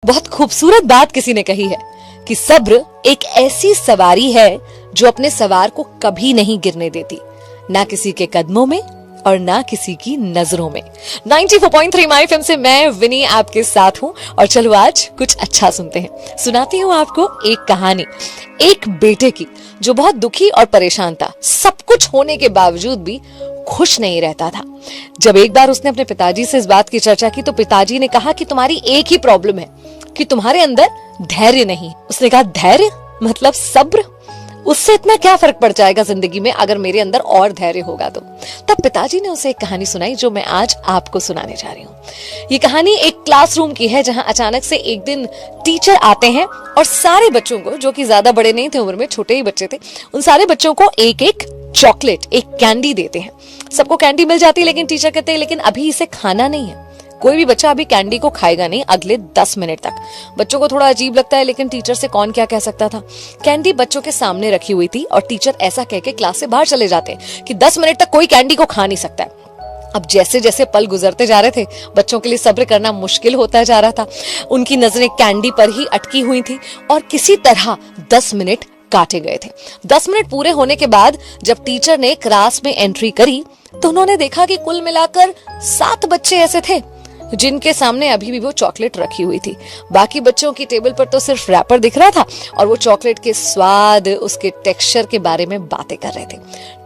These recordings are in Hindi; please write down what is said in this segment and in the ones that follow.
बहुत खूबसूरत बात किसी ने कही है कि सब्र एक ऐसी सवारी है जो अपने सवार को कभी नहीं गिरने देती, ना किसी के कदमों में और ना किसी की नजरों में। 94.3 माय एफएम से मैं विनी आपके साथ हूँ और चलो आज कुछ अच्छा सुनते हैं। सुनाती हूँ आपको एक कहानी एक बेटे की जो बहुत दुखी और परेशान था। सब कुछ होने के बावजूद भी खुश नहीं रहता था। जब एक बार उसने अपने पिताजी से इस बात की चर्चा की तो पिताजी ने कहा कि तुम्हारी एक ही प्रॉब्लम है कि तुम्हारे अंदर धैर्य नहीं। उसने कहा धैर्य मतलब सब्र, उससे इतना क्या फर्क पड़ जाएगा जिंदगी में अगर मेरे अंदर और धैर्य होगा तो। तब पिताजी ने उसे एक कहानी सुनाई जो मैं आज आपको सुनाने जा रही हूँ। ये कहानी एक क्लासरूम की है जहाँ अचानक से एक दिन टीचर आते हैं और सारे बच्चों को, जो कि ज्यादा बड़े नहीं थे उम्र में, छोटे ही बच्चे थे, उन सारे बच्चों को एक एक चॉकलेट, एक कैंडी देते हैं। सबको कैंडी मिल जाती है लेकिन टीचर कहते हैं लेकिन अभी इसे खाना नहीं है, कोई भी बच्चा अभी कैंडी को खाएगा नहीं अगले 10 मिनट तक। बच्चों को थोड़ा अजीब लगता है लेकिन टीचर से कौन क्या कह सकता था। कैंडी बच्चों के सामने रखी हुई थी और टीचर ऐसा कह के क्लास से बाहर चले जाते हैं कि 10 मिनट तक कोई कैंडी को खा नहीं सकता है। अब जैसे जैसे पल गुजरते जा रहे थे बच्चों के लिए सब्र करना मुश्किल होता जा रहा था। उनकी नजरें कैंडी पर ही अटकी हुई थी और किसी तरह 10 मिनट काटे गए थे। 10 मिनट पूरे होने के बाद जब टीचर ने क्लास में एंट्री करी तो उन्होंने देखा कि कुल मिलाकर 7 बच्चे ऐसे थे जिनके सामने अभी भी वो चॉकलेट रखी हुई थी। बाकी बच्चों की टेबल पर तो सिर्फ रैपर दिख रहा था और वो चॉकलेट के स्वाद, उसके टेक्सचर के बारे में बातें कर रहे थे।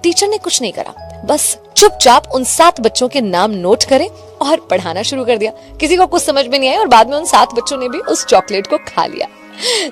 टीचर ने कुछ नहीं करा, बस चुपचाप उन 7 बच्चों के नाम नोट करे और पढ़ाना शुरू कर दिया। किसी को कुछ समझ में नहीं आया और बाद में उन 7 बच्चों ने भी उस चॉकलेट को खा लिया।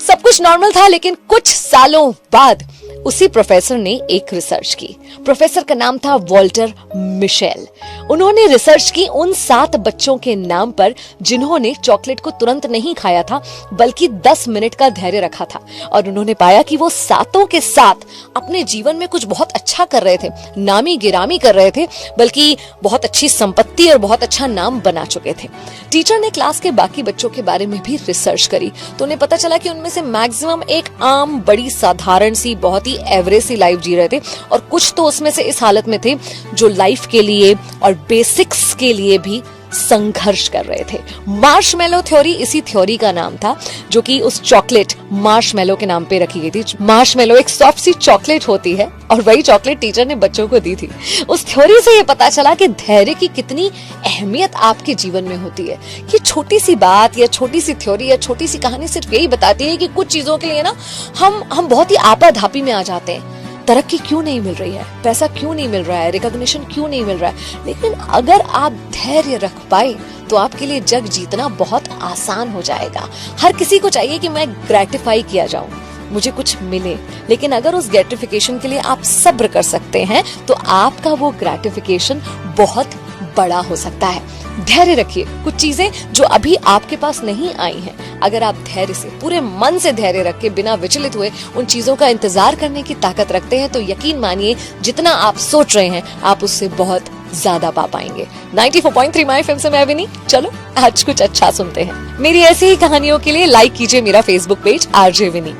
सब कुछ नॉर्मल था लेकिन कुछ सालों बाद उसी प्रोफेसर ने एक रिसर्च की। प्रोफेसर का नाम था वॉल्टर मिशेल। उन्होंने रिसर्च की उन 7 बच्चों के नाम पर जिन्होंने चॉकलेट को तुरंत नहीं खाया था बल्कि 10 मिनट का धैर्य रखा था और उन्होंने पाया कि वो सातों के साथ अपने जीवन में कुछ बहुत अच्छा कर रहे थे, नामी गिरामी कर रहे थे, बल्कि बहुत अच्छी संपत्ति और बहुत अच्छा नाम बना चुके थे। टीचर ने क्लास के बाकी बच्चों के बारे में भी रिसर्च करी तो उन्हें पता चला कि उनमें से मैक्सिमम एक आम, बड़ी साधारण सी, बहुत ही एवरेज सी लाइफ जी रहे थे और कुछ तो उसमें से इस हालत में थे जो लाइफ के लिए और बेसिक्स के लिए भी संघर्ष कर रहे थे। मार्शमेलो थ्योरी इसी थ्योरी का नाम था जो कि उस चॉकलेट मार्शमेलो के नाम पे रखी गई थी। मार्शमेलो एक सॉफ्ट सी चॉकलेट होती है और वही चॉकलेट टीचर ने बच्चों को दी थी। उस थ्योरी से ये पता चला कि धैर्य की कितनी अहमियत आपके जीवन में होती है। ये छोटी सी बात या छोटी सी थ्योरी या छोटी सी कहानी सिर्फ यही बताती है कि कुछ चीजों के लिए ना हम बहुत ही आपाधापी में आ जाते हैं। तरक्की क्यों नहीं मिल रही है, पैसा क्यों नहीं मिल रहा है, रिकॉग्निशन क्यों नहीं मिल रहा है, लेकिन अगर आप धैर्य रख पाए तो आपके लिए जग जीतना बहुत आसान हो जाएगा। हर किसी को चाहिए कि मैं ग्रेटिफाई किया जाऊं, मुझे कुछ मिले, लेकिन अगर उस ग्रेटिफिकेशन के लिए आप सब्र कर सकते हैं तो आपका वो ग्रेटिफिकेशन बहुत बड़ा हो सकता है। धैर्य रखिए। कुछ चीजें जो अभी आपके पास नहीं आई हैं, अगर आप धैर्य से, पूरे मन से धैर्य रख के बिना विचलित हुए उन चीजों का इंतजार करने की ताकत रखते हैं तो यकीन मानिए जितना आप सोच रहे हैं आप उससे बहुत ज्यादा पा पाएंगे। 94.3 माय एफएम से मैं विनी। चलो आज कुछ अच्छा सुनते हैं। मेरी ऐसी ही कहानियों के लिए लाइक कीजिए मेरा फेसबुक पेज आरजे विनी।